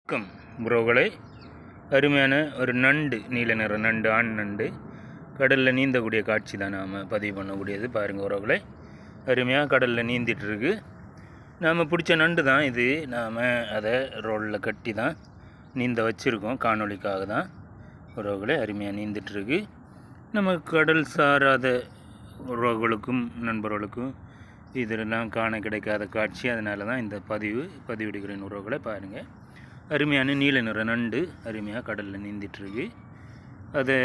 வணக்கம் உறவுகளை, அருமையான ஒரு நண்டு, நீல நிற நண்டு, ஆண் நண்டு கடலில் நீந்தக்கூடிய காட்சி தான் நாம் பதிவு பண்ணக்கூடியது. பாருங்கள் உறவுகளை, அருமையாக கடலில் நீந்திட்டுருக்கு. நாம் பிடிச்ச நண்டு தான் இது. நாம் அதை ரோலில் கட்டி தான் நீந்த வச்சுருக்கோம், காணொளிக்காக தான் உறவுகளை. அருமையாக நீந்திட்டுருக்கு. நம்ம கடல் சாராத உறவுகளுக்கும் நண்பர்களுக்கும் இதெல்லாம் காண கிடைக்காத காட்சி. அதனால தான் இந்த பதிவிடுகிறேன் உறவுகளை. பாருங்கள், அருமையான நீல நிற நண்டு அருமையாக கடலில் நீந்திட்டுருக்கு. அதை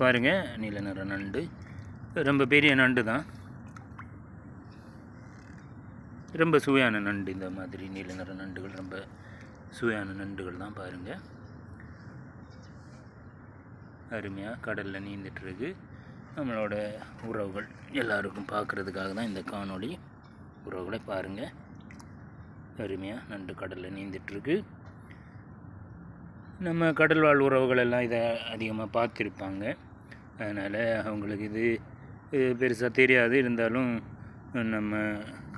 பாருங்கள், நீல நிற நண்டு ரொம்ப பெரிய நண்டு தான், ரொம்ப சுவையான நண்டு. இந்த மாதிரி நீல நிற நண்டுகள் ரொம்ப சுவையான நண்டுகள் தான். பாருங்கள், அருமையாக கடலில் நீந்திட்டுருக்கு. நம்மளோட உறவுகள் எல்லாருக்கும் பார்க்குறதுக்காக தான் இந்த காணொளி உறவுகளை. பாருங்கள், அருமையாக நண்டு கடலில் நீந்திட்டுருக்கு. நம்ம கடல் வாழ் உறவுகள் எல்லாம் இதை அதிகமாக பார்த்துருப்பாங்க. அதனால் அவங்களுக்கு இது பெருசாக தெரியாது. இருந்தாலும் நம்ம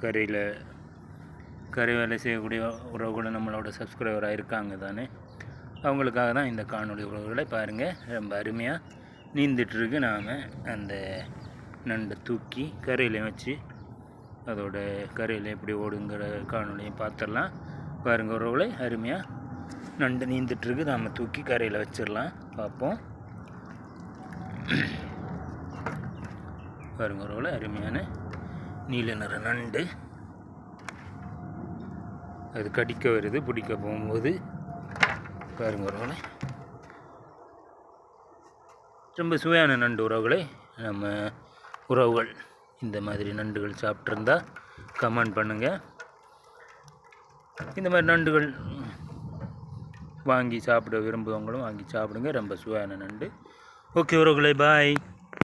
கரை வேலை செய்யக்கூடிய உறவுகள் நம்மளோட சப்ஸ்கிரைபராக இருக்காங்க தானே, அவங்களுக்காக தான் இந்த காணொளி உறவுகளை. பாருங்கள், ரொம்ப அருமையாக நீந்திட்டுருக்கு. நாம் அந்த நண்டை தூக்கி கரையில் வச்சு அதோட கரையில் எப்படி ஓடுங்கிற காணொலியும் பார்த்துடலாம். பாருங்கள் உறவுகளை, அருமையாக நண்டு நீந்திட்டுருக்கு. நாம் தூக்கி கரையில் வச்சிடலாம், பார்ப்போம். பாருங்க உறவுகளை, அருமையான நீல நிற நண்டு. அது கடிக்க வருது, பிடிக்க போகும்போது. பாருங்க உறவுகளை, ரொம்ப சுவையான நண்டு உறவுகளை. நம்ம உறவுகள் இந்த மாதிரி நண்டுகள் சாப்பிட்ருந்தா கமெண்ட் பண்ணுங்கள். இந்த மாதிரி நண்டுகள் வாங்கி சாப்பிட விரும்புகிறவங்களும் வாங்கி சாப்பிடுங்க. ரொம்ப சுவையான நண்டு. ஓகே உறவுகளை, பாய்.